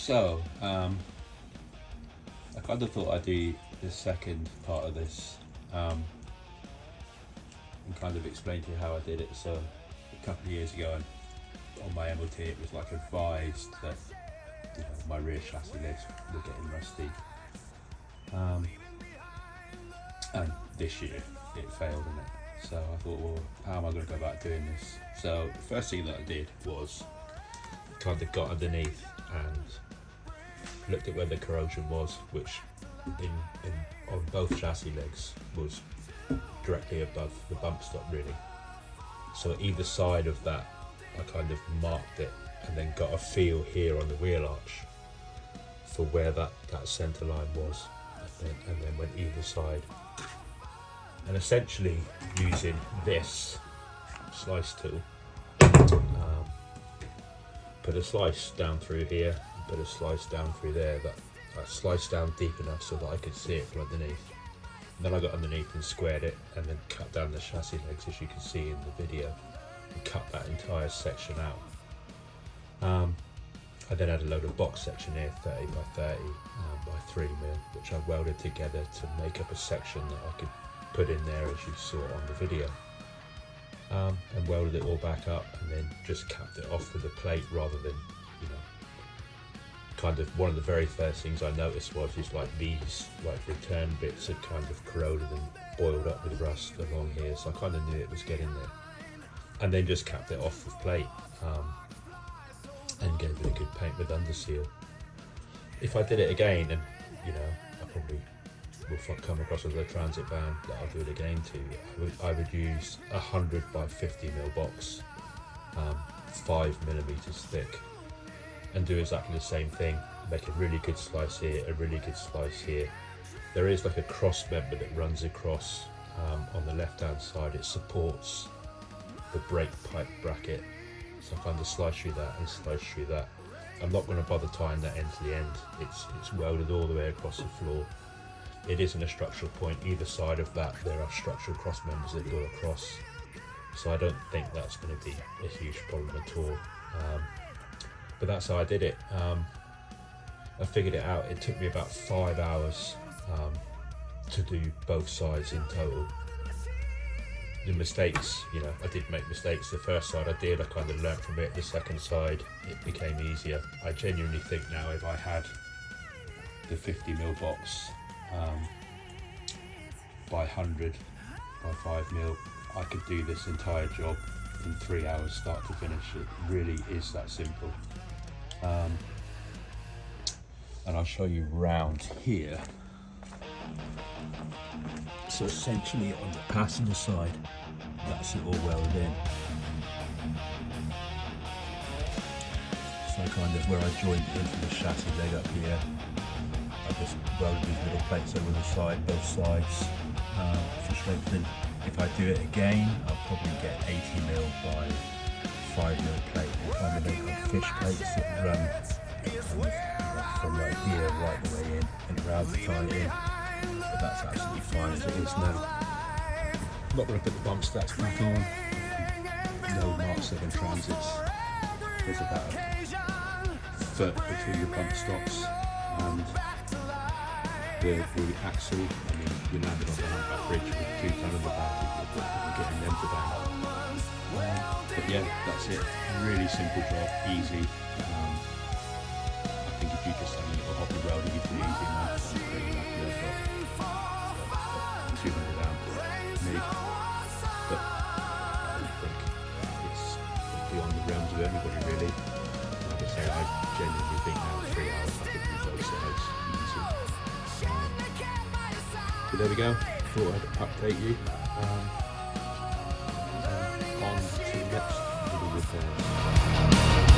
So, I kind of thought I'd do the second part of this and kind of explain to you how I did it. So, a couple of years ago, on my MOT, it was like advised that my rear chassis legs were getting rusty. And this year it failed in it. So I thought, well, how am I going to go about doing this? So the first thing that I did was kind of got underneath and looked at where the corrosion was, which on both chassis legs was directly above the bump stop really. So either side of that I kind of marked it and then got a feel here on the wheel arch for where that centre line was, and then went either side. And essentially using this slice tool, put a slice down through here, and put a slice down through there, that sliced down deep enough so that I could see it from underneath. And then I got underneath and squared it, and then cut down the chassis legs, as you can see in the video, and cut that entire section out. I then had a load of box section here, 30 by 30 by 3mm, which I welded together to make up a section that I could put in there as you saw on the video. And welded it all back up, and then just capped it off with a plate rather than, kind of one of the very first things I noticed was like these return bits had kind of corroded and boiled up with rust along here, so I kind of knew it was getting there. And then just capped it off with plate. And gave it a good paint with underseal. If I did it again, and I probably will come across as a transit van that I'll do it again to, I would use 100 by 50mm box, 5mm thick, and do exactly the same thing. Make a really good slice here, a really good slice here. There is like a cross member that runs across on the left hand side. It supports the brake pipe bracket. So I kind of slice through that and slice through that. I'm not going to bother tying that end to the end. It's welded all the way across the floor. It isn't a structural point. Either side of that there are structural cross members that go across. So I don't think that's going to be a huge problem at all. But that's how I did it. I figured it out. It took me about 5 hours to do both sides in total. The mistakes, I did make mistakes. The first side I kind of learnt from it. The second side, it became easier. I genuinely think now if I had the 50mm box by 100 by 5mm, I could do this entire job in 3 hours start to finish. It really is that simple. And I'll show you round here. So essentially on the passenger side, that's it all welded in. So kind of where I joined it into the chassis leg up here, I just welded these little plates over the side, both sides, for strengthening. If I do it again, I'll probably get 80mm by 5mm plate. I kind of make up fish plates that run from right here right the way in and around the tie in. But that's absolutely fine as it is now. I'm not going to put the bump stacks back on. No Mark 7 Transits. There's about a foot between the bump stops and the axle. I mean, we landed on the humpback bridge with 2 ton of the back and getting them to bang. But yeah, that's it. Really simple job, easy. I think if you just have a little hobby welder, you can do easy enough. I'm pretty lucky I've got 200 amp MIG, but I don't think it's beyond the realms of anybody really. Like I say, I genuinely think now in 3 hours I could do both sides easy. But there we go. Thought I'd update you. On to the next video.